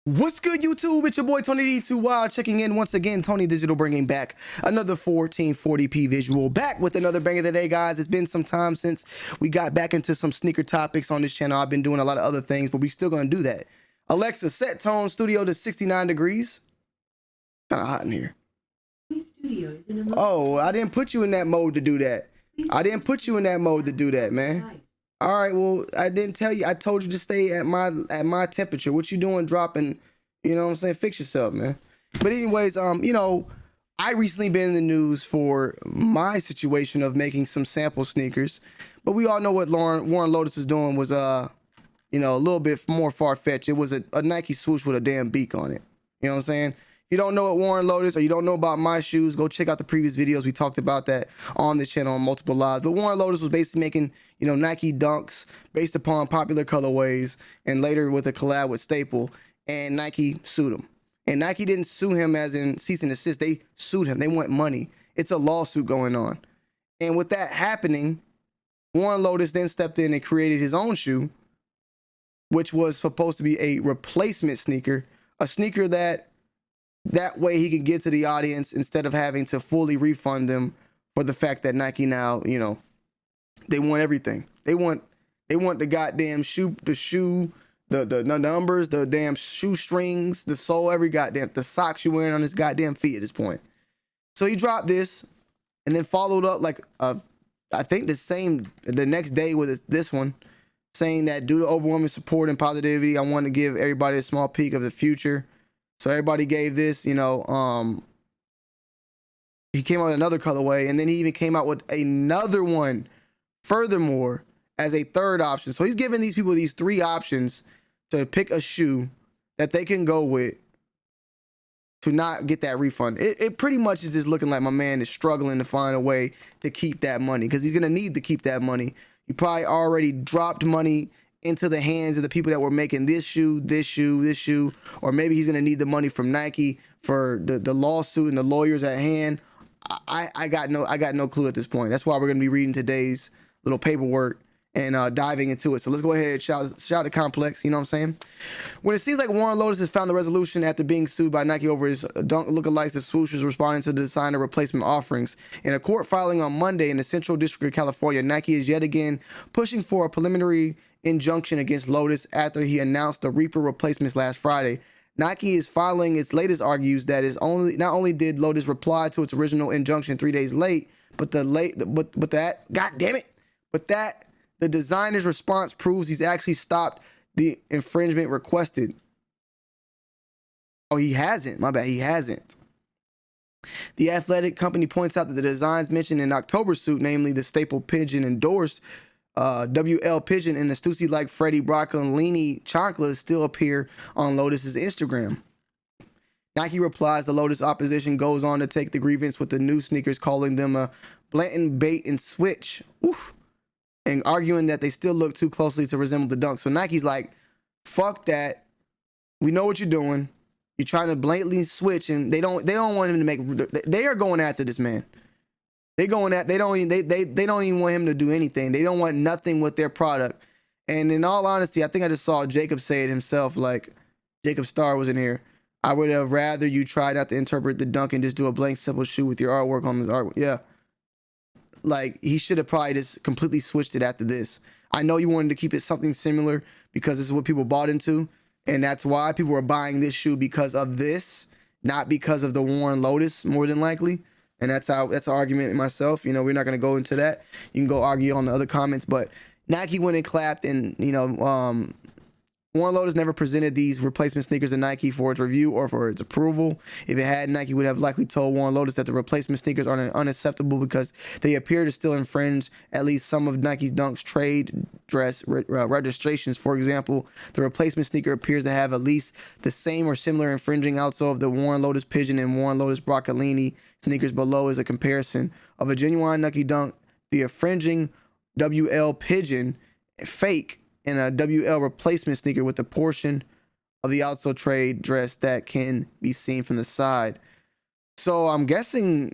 What's good, YouTube? It's your boy Tony D2 Wild checking in once again. Tony Digital bringing back another 1440p visual, back with another banger today, guys. It's been some time since we got back into some sneaker topics on this channel. I've been doing a lot of other things, but we still gonna do that. Alexa, set tone studio to 69 degrees. Kind of hot in here. Oh, I didn't put you in that mode to do that. I didn't put you in that mode to do that, man. All right, well, I didn't tell you. I told you to stay at my temperature. What you doing dropping? You know what I'm saying? Fix yourself, man. But anyways, you know, I recently been in the news for my situation of making some sample sneakers. But we all know what Warren Lotas was doing was, you know, a little bit more far-fetched. It was a Nike swoosh with a damn beak on it. You know what I'm saying? If you don't know what Warren Lotas or you don't know about my shoes, go check out the previous videos. We talked about that on this channel on multiple lives. But Warren Lotas was basically making, you know, Nike dunks based upon popular colorways, and later with a collab with Staple, and Nike sued him. And Nike didn't sue him as in cease and desist. They sued him. They want money. It's a lawsuit going on. And with that happening, Warren Lotas then stepped in and created his own shoe, which was supposed to be a replacement sneaker, a sneaker that way he could get to the audience instead of having to fully refund them for the fact that Nike now, you know, they want everything. They want the goddamn shoe, the numbers, the damn shoestrings, the sole, every goddamn, the socks you're wearing on his goddamn feet at this point. So he dropped this and then followed up like I think the next day with this one, saying that due to overwhelming support and positivity, I want to give everybody a small peek of the future. So everybody gave this, you know, he came out with another colorway, and then he even came out with another one furthermore as a third option. So he's giving these people these three options to pick a shoe that they can go with to not get that refund. It pretty much is just looking like my man is struggling to find a way to keep that money, because he's going to need to keep that money. He probably already dropped money into the hands of the people that were making this shoe, or maybe he's gonna need the money from Nike for the lawsuit and the lawyers at hand. I got no clue at this point. That's why we're gonna be reading today's little paperwork and diving into it. So let's go ahead and shout to Complex. You know what I'm saying? When it seems like Warren Lotas has found the resolution after being sued by Nike over his dunk lookalikes, the swoosh was responding to the designer replacement offerings. In a court filing on Monday in the Central District of California, Nike is yet again pushing for a preliminary injunction against Lotas after he announced the Reaper replacements last Friday. Nike is filing its latest argues that is not only did Lotas reply to its original injunction 3 days late, but the designer's response proves he's actually stopped the infringement requested. Oh, he hasn't. My bad. He hasn't. The athletic company points out that the designs mentioned in October's suit, namely the Staple Pigeon endorsed WL Pigeon and the Stussy like Freddie Broccolini chanclas still appear on Lotus's Instagram. Nike replies the Lotus opposition goes on to take the grievance with the new sneakers, calling them a blatant bait and switch. Oof. And arguing that they still look too closely to resemble the dunk. So Nike's like, fuck that. We know what you're doing. You're trying to blatantly switch, and they don't want him to make. They are going after this man. They don't even want him to do anything. They don't want nothing with their product. And in all honesty, I think I just saw Jacob say it himself. Like Jacob Starr was in here. I would have rather you try not to interpret the dunk and just do a blank simple shoe with your artwork on this artwork. Yeah. Like, he should have probably just completely switched it after this. I know you wanted to keep it something similar because this is what people bought into, and that's why people are buying this shoe, because of this, not because of the Warren Lotas, more than likely. And that's an argument in myself. You know, we're not going to go into that. You can go argue on the other comments, but Nike went and clapped, and, you know, Warren Lotas never presented these replacement sneakers to Nike for its review or for its approval. If it had, Nike would have likely told Warren Lotas that the replacement sneakers are unacceptable because they appear to still infringe at least some of Nike's Dunk's trade dress registrations. For example, the replacement sneaker appears to have at least the same or similar infringing outsole of the Warren Lotas Pigeon and Warren Lotas Broccolini sneakers. Below is a comparison of a genuine Nike Dunk, the infringing WL Pigeon fake, and a WL replacement sneaker with a portion of the outsole trade dress that can be seen from the side. So I'm guessing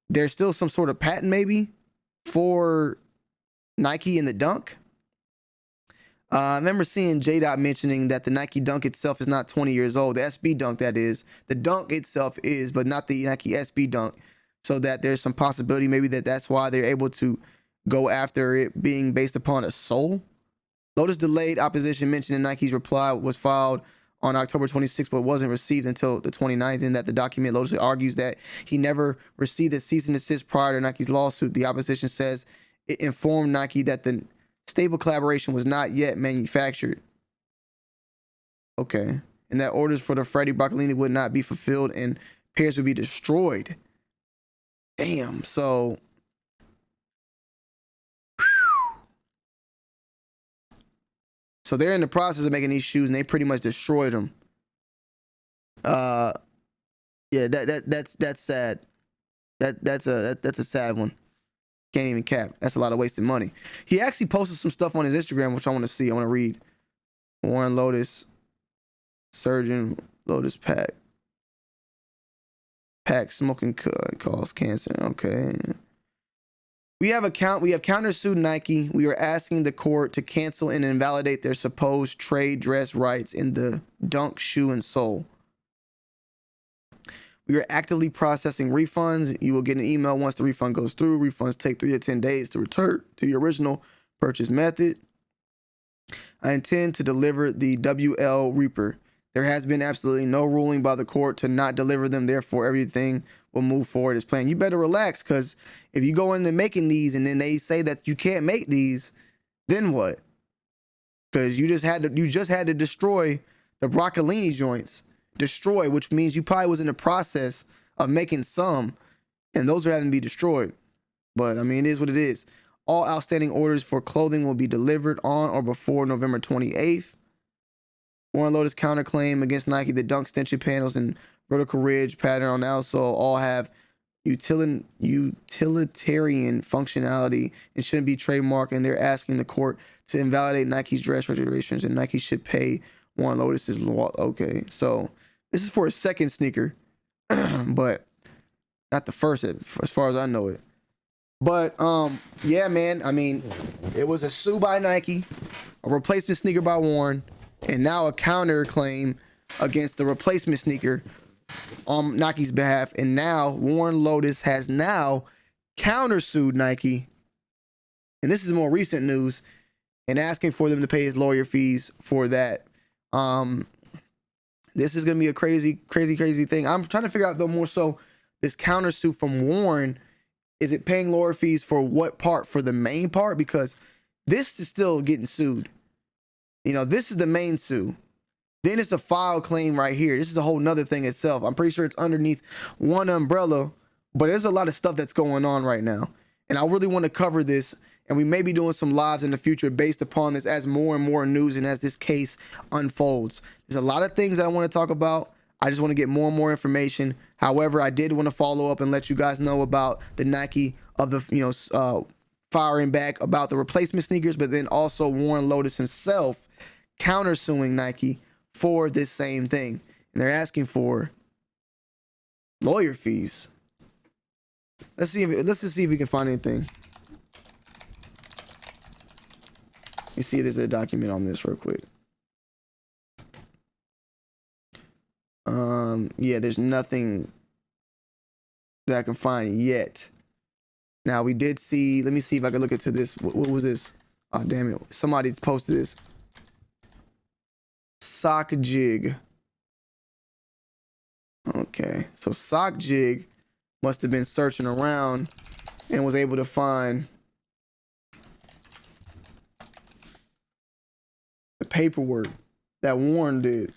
there's still some sort of patent maybe for Nike and the Dunk. I remember seeing J-Dot mentioning that the Nike Dunk itself is not 20 years old. The SB Dunk, that is. The Dunk itself is, but not the Nike SB Dunk. So that there's some possibility maybe that's why they're able to go after it being based upon a sole. Lotus delayed opposition mentioned in Nike's reply was filed on October 26th, but wasn't received until the 29th, and that the document Lotus argues that he never received a cease and desist prior to Nike's lawsuit. The opposition says it informed Nike that the stable collaboration was not yet manufactured. Okay. And that orders for the Freddie Broccolini would not be fulfilled and pairs would be destroyed. Damn. So they're in the process of making these shoes and they pretty much destroyed them. Yeah, that's sad. That's a sad one. Can't even cap. That's a lot of wasted money. He actually posted some stuff on his Instagram, which I want to see. I want to read. Warren Lotus, surgeon, Lotus pack smoking cause cancer. Okay. We have countersued Nike. We are asking the court to cancel and invalidate their supposed trade dress rights in the Dunk shoe and sole. We are actively processing refunds. You will get an email once the refund goes through. Refunds take 3 to 10 days to return to the original purchase method. I intend to deliver the WL Reaper. There has been absolutely no ruling by the court to not deliver them. Therefore, everything will move forward as planned. You better relax, because if you go into making these and then they say that you can't make these, then what? Because you just had to destroy the broccolini joints. Destroy, which means you probably was in the process of making some, and those are having to be destroyed. But I mean, it is what it is. All outstanding orders for clothing will be delivered on or before November 28th. Warren Lotus counterclaim against Nike. The Dunk extension panels and vertical ridge pattern on the outsole all have utilitarian functionality and shouldn't be trademarked, and they're asking the court to invalidate Nike's dress regulations, and Nike should pay Warren Lotus's law. Okay, so this is for a second sneaker, but not the first, as far as I know it. But yeah, man, I mean, it was a sue by Nike, a replacement sneaker by Warren, and now a counterclaim against the replacement sneaker on Nike's behalf. And now Warren Lotus has now countersued Nike, and this is more recent news, and asking for them to pay his lawyer fees for that. This is gonna be a crazy thing. I'm trying to figure out though, more so this countersuit from Warren, is it paying lawyer fees for what part? For the main part? Because this is still getting sued. You know, this is the main sue. Then it's a file claim right here. This is a whole nother thing itself. I'm pretty sure it's underneath one umbrella, but there's a lot of stuff that's going on right now. And I really want to cover this, and we may be doing some lives in the future based upon this as more and more news and as this case unfolds. There's a lot of things that I want to talk about. I just want to get more and more information. However, I did want to follow up and let you guys know about the Nike of the, firing back about the replacement sneakers, but then also Warren Lotus himself countersuing Nike for this same thing. And they're asking for lawyer fees. Let's just see if we can find anything. You see, there's a document on this real quick. Yeah, there's nothing that I can find yet. Now we did see, let me see if I can look into this. What was this? Oh, damn it. Somebody posted this. Sock Jig. Okay, so Sock Jig must have been searching around and was able to find the paperwork that Warren did.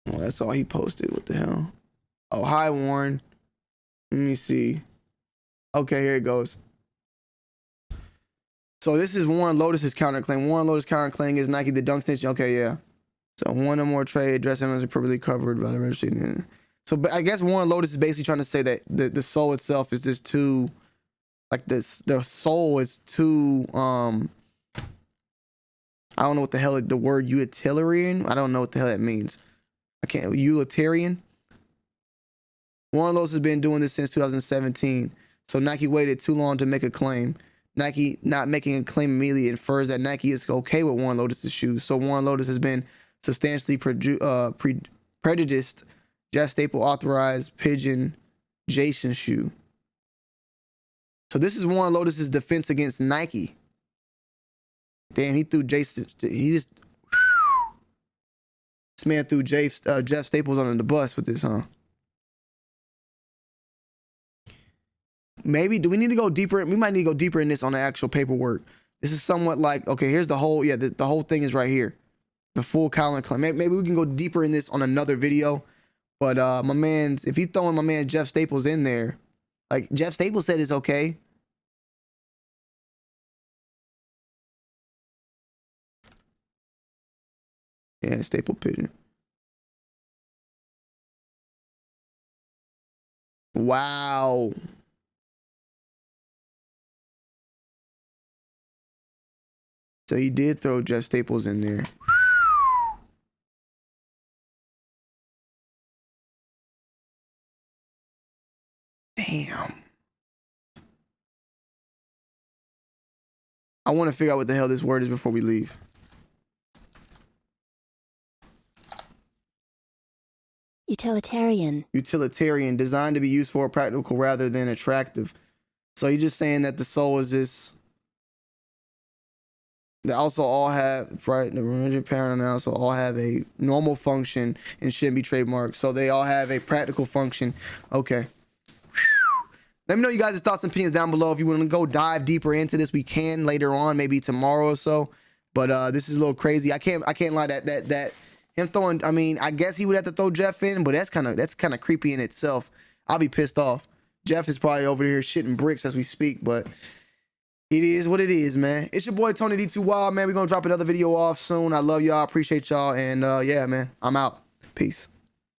Well, that's all he posted. What the hell? Oh, hi, Warren. Let me see. Okay, here it goes. So this is Warren Lotus's counterclaim. Warren Lotus counterclaim is Nike the Dunk extension. Okay, yeah. So one or more trade dress elements are appropriately covered by the registry. So I guess Warren Lotus is basically trying to say that the sole itself is just too, like this, the sole is too, I don't know what the hell the word utilitarian. I don't know what the hell that means. I can't, utilitarian. Warren Lotus has been doing this since 2017. So Nike waited too long to make a claim. Nike not making a claim immediately infers that Nike is okay with Warren Lotas' shoes. So Warren Lotas has been substantially prejudiced. Jeff Staple authorized Pigeon Jason shoe. So this is Warren Lotas' defense against Nike. Damn, he threw Jason. This man threw Jeff Staples under the bus with this, huh? Maybe, do we need to go deeper? We might need to go deeper in this on the actual paperwork. This is somewhat like, okay, here's the whole, yeah, the whole thing is right here. The full counterclaim. Maybe we can go deeper in this on another video. But my man's, if he's throwing my man Jeff Staples in there, like Jeff Staples said it's okay. Yeah, Staple Pigeon. Wow. So he did throw Jeff Staples in there. Damn. I want to figure out what the hell this word is before we leave. Utilitarian. Utilitarian, designed to be useful or practical rather than attractive. So you're just saying that the soul is this. They also all have, right, the religion pattern also all have a normal function and shouldn't be trademarked. So they all have a practical function. Okay. Let me know you guys' thoughts and opinions down below. If you want to go dive deeper into this, we can later on, maybe tomorrow or so. But this is a little crazy. I can't lie that him throwing, I mean, I guess he would have to throw Jeff in, but that's kind of creepy in itself. I'll be pissed off. Jeff is probably over here shitting bricks as we speak, but it is what it is, man. It's your boy Tony D2 Wild, man. We're gonna drop another video off soon. I love y'all, appreciate y'all, and yeah, man, I'm out. Peace.